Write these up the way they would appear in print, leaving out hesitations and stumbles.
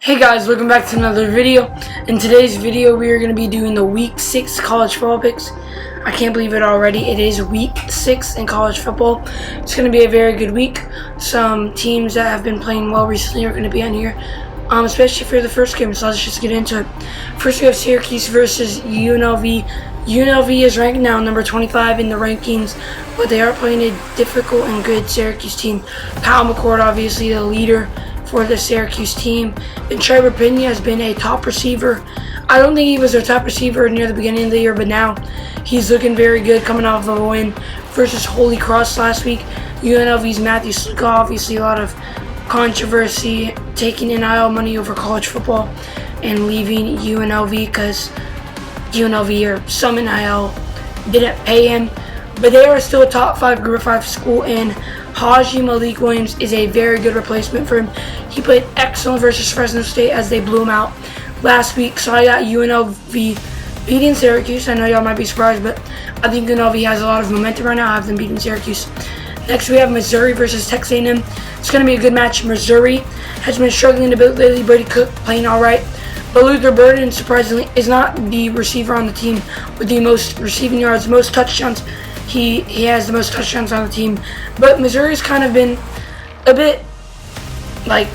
Hey guys, welcome back to another video. In today's video, we are going to be doing the Week 6 college football picks. I can't believe it already. It is Week 6 in college football. It's going to be a very good week. Some teams that have been playing well recently are going to be on here, especially for the first game. So let's just get into it. First, we have Syracuse versus UNLV. UNLV is ranked now number 25 in the rankings, but they are playing a difficult and good Syracuse team. Kyle McCord, obviously the leader for the Syracuse team. And Trevor Pena has been a top receiver. I don't think he was their top receiver near the beginning of the year, but now he's looking very good coming off of a win versus Holy Cross last week. UNLV's Matthew Sluka, obviously a lot of controversy, taking NIL money over college football and leaving UNLV because UNLV or some NIL didn't pay him. But they are still a top 5 Group of 5 school, and Haji Malik Williams is a very good replacement for him. He played excellent versus Fresno State as they blew him out last week. So I got UNLV beating Syracuse. I know y'all might be surprised, but I think UNLV has a lot of momentum right now. I have them beating Syracuse. Next, we have Missouri versus Texas A&M. It's going to be a good match. Missouri has been struggling a bit lately. Brady Cook playing all right. But Luther Burden, surprisingly, is not the receiver on the team with the most receiving yards, most touchdowns. He has the most touchdowns on the team. But Missouri's kind of been a bit, not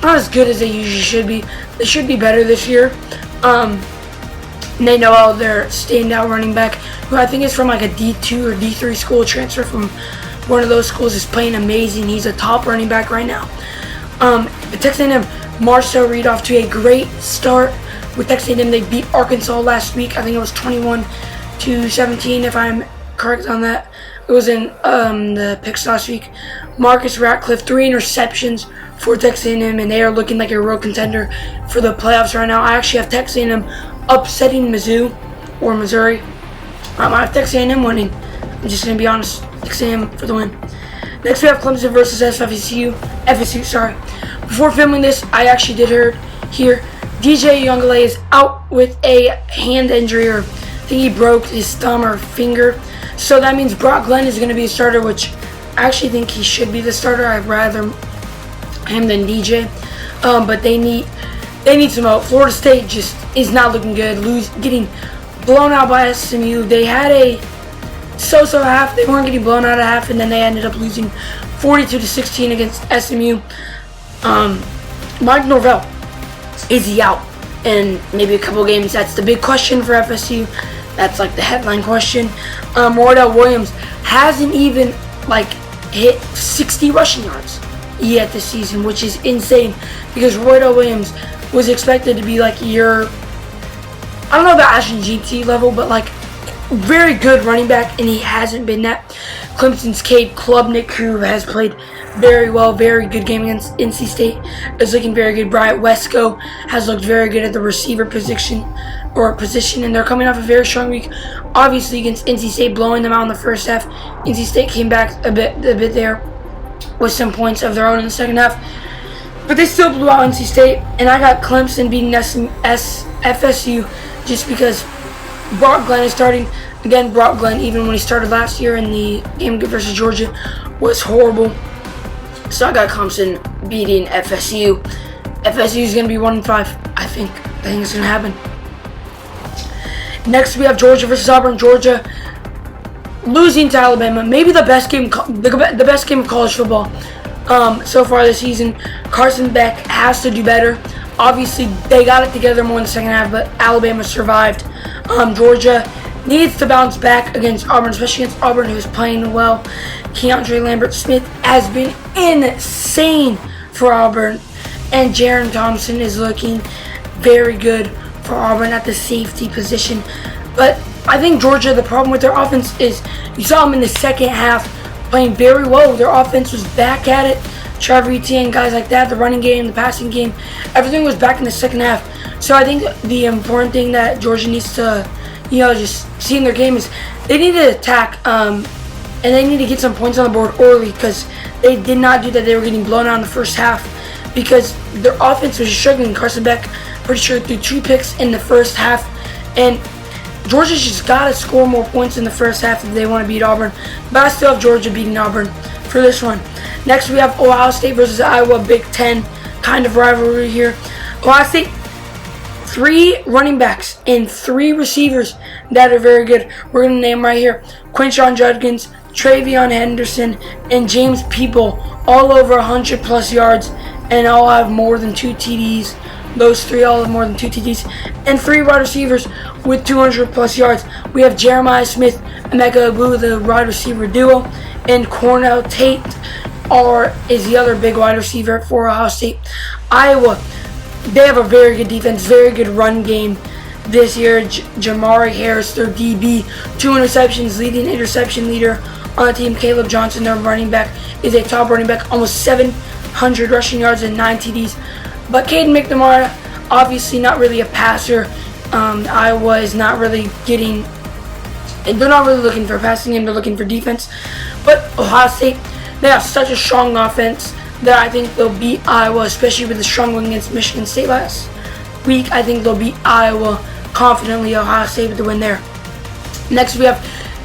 as good as they usually should be. They should be better this year. They know their standout running back, who I think is from a D2 or D3 school, transfer from one of those schools, is playing amazing. He's a top running back right now. But Texas A&M, Marcel Reed off to a great start with Texas A&M. They beat Arkansas last week. I think it was 21-17, if I'm correct on that. It was in the picks last week. Marcus Ratcliffe, 3 interceptions for Texas A&M, and they are looking like a real contender for the playoffs right now. I actually have Texas A&M upsetting Mizzou or Missouri. I have Texas A&M winning. I'm just going to be honest. Texas A&M for the win. Next, we have Clemson versus FSU. Before filming this, I actually did hear DJ Youngale is out with a hand injury, or I think he broke his thumb or finger. So that means Brock Glenn is going to be a starter, which I actually think he should be the starter. I'd rather him than DJ. But they need some help. Florida State just is not looking good. Getting blown out by SMU. They had a so-so half. They weren't getting blown out at half, and then they ended up losing 42-16 against SMU. Mike Norvell, is he out in maybe a couple games? That's the big question for FSU. That's the headline question. Wardell Williams hasn't even hit 60 rushing yards yet this season, which is insane because Wardell Williams was expected to be your, I don't know about Ashton GT level, but very good running back, and he hasn't been that. Clemson's Cade Klubnik, who has played very well, very good game against NC State, is looking very good. Bryant Wesco has looked very good at the receiver position, and they're coming off a very strong week, obviously against NC State, blowing them out in the first half. NC State came back a bit there with some points of their own in the second half, but they still blew out NC State. And I got Clemson beating FSU just because Brock Glenn is starting. Again, Brock Glenn, even when he started last year in the game versus Georgia, was horrible. So I got Clemson beating FSU. FSU is going to be 1-5. I think it's going to happen. Next, we have Georgia versus Auburn. Georgia losing to Alabama, maybe the best game of college football so far this season. Carson Beck has to do better. Obviously, they got it together more in the second half, but Alabama survived. Georgia needs to bounce back against Auburn, especially against Auburn, who is playing well. Keandre Lambert-Smith has been insane for Auburn, and Jaron Thompson is looking very good for Auburn at the safety position. But I think Georgia, the problem with their offense is you saw them in the second half playing very well. Their offense was back at it. Trevor Etienne, guys like that, the running game, the passing game, everything was back in the second half. So I think the important thing that Georgia needs to, just see in their game is they need to attack, and they need to get some points on the board early, because they did not do that. They were getting blown out in the first half because their offense was struggling. Carson Beck, pretty sure, threw 2 picks in the first half, and Georgia's just got to score more points in the first half if they want to beat Auburn. But I still have Georgia beating Auburn for this one. Next, we have Ohio State versus Iowa, Big Ten kind of rivalry here. Ohio State, 3 running backs and 3 receivers that are very good. We're going to name right here: Quinshon Judkins, Travion Henderson, and James People, all over 100 plus yards, and all have more than 2 TDs. Those 3 all have more than 2 TDs, and 3 wide receivers with 200 plus yards. We have Jeremiah Smith, Emeka Egbuka, the wide receiver duo, and Cornell Tate is the other big wide receiver for Ohio State. Iowa, they have a very good defense, very good run game this year. Jamari Harris, their DB, 2 interceptions, leading interception leader on the team. Caleb Johnson, their running back, is a top running back, almost 700 rushing yards and 9 TDs. But Caden McNamara, obviously not really a passer. Iowa is not really getting, and they're not really looking for passing game, they're looking for defense. But Ohio State, they have such a strong offense that I think they'll beat Iowa, especially with the strong win against Michigan State last week. I think they'll beat Iowa confidently. Ohio State with the win there. Next we have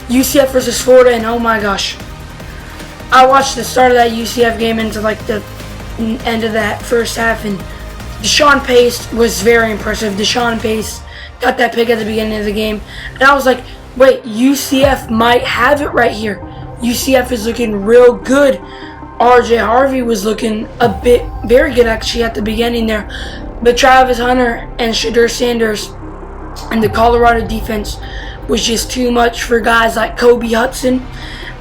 UCF versus Florida, and oh my gosh, I watched the start of that UCF game into like the end of that first half, and Deshaun Pace was very impressive. Deshaun Pace got that pick at the beginning of the game, and I was like, wait, UCF might have it right here. UCF is looking real good. RJ Harvey was looking very good actually at the beginning there, but Travis Hunter and Shedeur Sanders and the Colorado defense was just too much for guys like Kobe Hudson,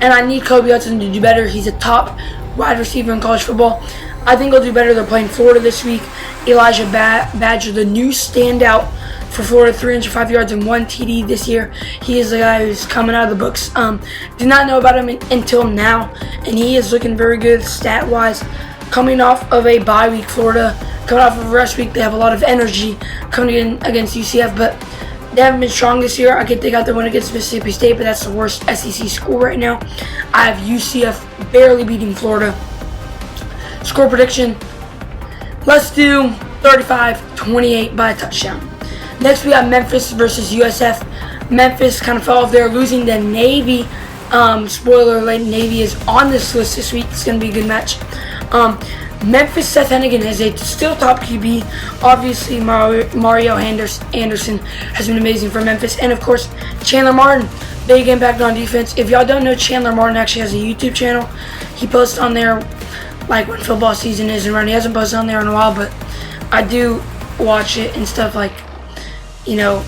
and I need Kobe Hudson to do better. He's a top wide receiver in college football. I think he'll do better. They're playing Florida this week. Elijah Badger, the new standout for Florida, 305 yards and 1 TD this year. He is the guy who's coming out of the books. Did not know about him until now, and he is looking very good stat-wise. Coming off of a bye week, Florida, coming off of a rest week, they have a lot of energy coming in against UCF, but they haven't been strong this year. I get they got the win against Mississippi State, but that's the worst SEC school right now. I have UCF barely beating Florida. Score prediction, let's do 35-28 by a touchdown. Next we have Memphis versus USF. Memphis kind of fell off there, losing to Navy. Spoiler alert, Navy is on this list this week. It's going to be a good match. Memphis, Seth Hennigan is a still top QB. Obviously, Mario Anderson has been amazing for Memphis. And, of course, Chandler Martin, big impact on defense. If y'all don't know, Chandler Martin actually has a YouTube channel. He posts on there like when football season isn't running. He hasn't posted on there in a while, but I do watch it and stuff, like, you know,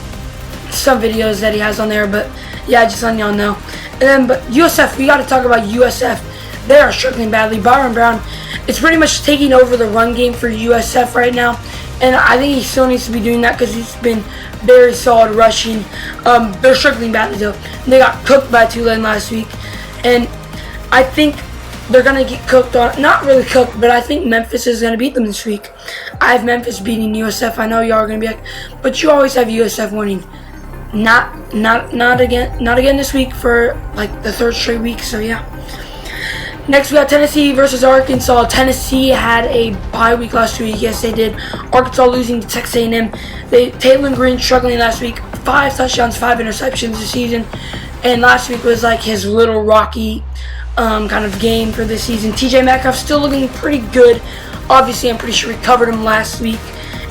some videos that he has on there. But, yeah, just letting y'all know. And then, but USF, we got to talk about USF. They are struggling badly. Byron Brown, it's pretty much taking over the run game for USF right now, and I think he still needs to be doing that because he's been very solid rushing. They're struggling badly though. They got cooked by Tulane last week, and I think they're gonna get cooked on. Not really cooked, but I think Memphis is gonna beat them this week. I have Memphis beating USF. I know y'all are gonna be like, but you always have USF winning. Not again this week for like the 3rd straight week. So yeah. Next, we got Tennessee versus Arkansas. Tennessee had a bye week last week. Yes, they did. Arkansas losing to Texas A&M. Taylor Green struggling last week. 5 touchdowns, 5 interceptions this season. And last week was like his little rocky kind of game for this season. TJ Metcalf still looking pretty good. Obviously, I'm pretty sure we covered him last week.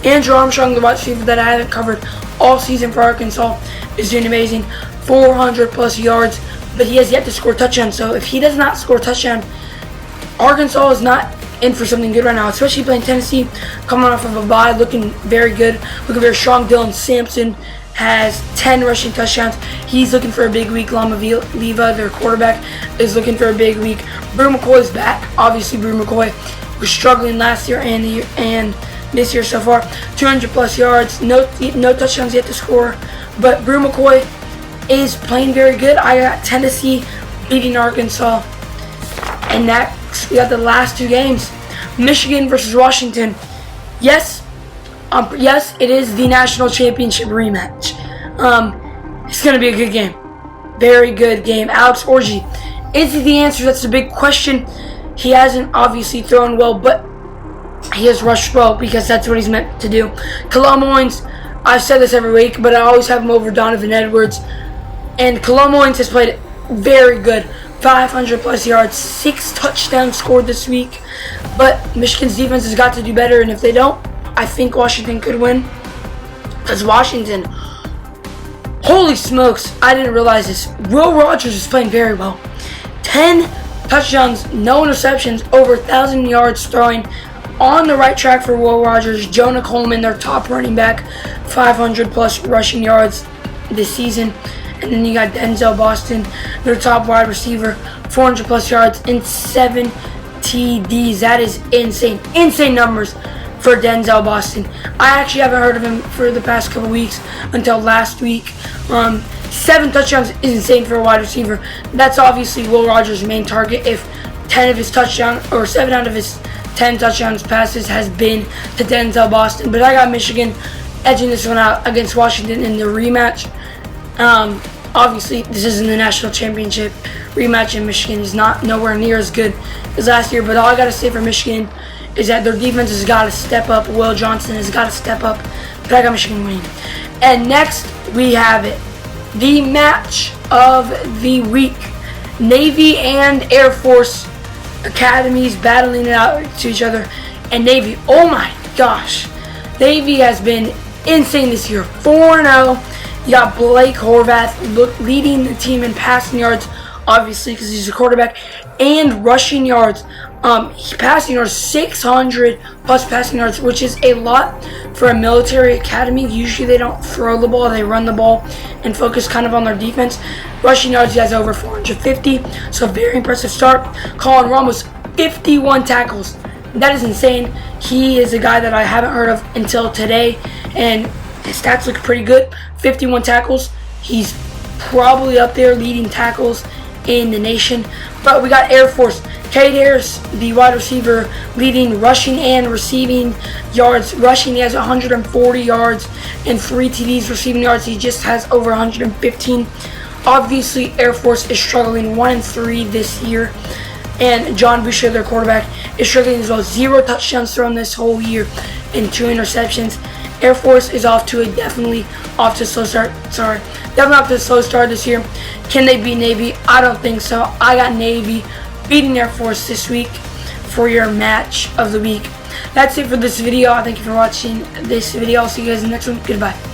Andrew Armstrong, the wide receiver that I haven't covered all season for Arkansas, is doing amazing. 400 plus yards. But he has yet to score a touchdown. So if he does not score a touchdown, Arkansas is not in for something good right now, especially playing Tennessee, coming off of a bye, looking very good, looking very strong. Dylan Sampson has 10 rushing touchdowns. He's looking for a big week. Lama Viva, their quarterback, is looking for a big week. Brew McCoy is back. Obviously, Brew McCoy was struggling last year and this year so far. 200 plus yards, no touchdowns yet to score. But Brew McCoy is playing very good. I got Tennessee beating Arkansas. And next, we got the last 2 games. Michigan versus Washington. Yes, it is the national championship rematch. It's going to be a good game. Very good game. Alex Orji, is he the answer? That's a big question. He hasn't obviously thrown well, but he has rushed well because that's what he's meant to do. Kalom Owens, I've said this every week, but I always have him over Donovan Edwards. And Kalom Owens has played very good. 500 plus yards, 6 touchdowns scored this week. But Michigan's defense has got to do better, and if they don't, I think Washington could win. Because Washington, holy smokes, I didn't realize this. Will Rogers is playing very well. 10 touchdowns, no interceptions, over 1,000 yards throwing. On the right track for Will Rogers. Jonah Coleman, their top running back, 500 plus rushing yards this season. And then you got Denzel Boston, their top wide receiver, 400 plus yards and 7 TDs. That is insane. Insane numbers for Denzel Boston. I actually haven't heard of him for the past couple weeks until last week. 7 touchdowns is insane for a wide receiver. That's obviously Will Rogers' main target. If 10 of his touchdowns, or 7 out of his 10 touchdowns passes has been to Denzel Boston. But I got Michigan edging this one out against Washington in the rematch. Obviously, this isn't the national championship rematch, and Michigan is nowhere near as good as last year. But all I got to say for Michigan is that their defense has got to step up. Will Johnson has got to step up. But I got Michigan winning. And next, we have it. The match of the week. Navy and Air Force academies battling it out to each other. And Navy, oh my gosh. Navy has been insane this year. 4-0. You got Blake Horvath leading the team in passing yards, obviously, because he's a quarterback, and rushing yards. Passing yards, 600 plus passing yards, which is a lot for a military academy. Usually they don't throw the ball, they run the ball and focus kind of on their defense. Rushing yards, he has over 450, so very impressive start. Colin Ramos, 51 tackles. That is insane. He is a guy that I haven't heard of until today, and his stats look pretty good. 51 tackles. He's probably up there leading tackles in the nation. But we got Air Force. Cade Harris, the wide receiver, leading rushing and receiving yards. Rushing, he has 140 yards and 3 TDs. Receiving yards, he just has over 115. Obviously, Air Force is struggling 1-3 this year. And John Boucher, their quarterback, is struggling as well. 0 touchdowns thrown this whole year and 2 interceptions. Air Force is definitely off to a slow start. Definitely off to a slow start this year. Can they beat Navy? I don't think so. I got Navy beating Air Force this week for your match of the week. That's it for this video. Thank you for watching this video. I'll see you guys in the next one. Goodbye.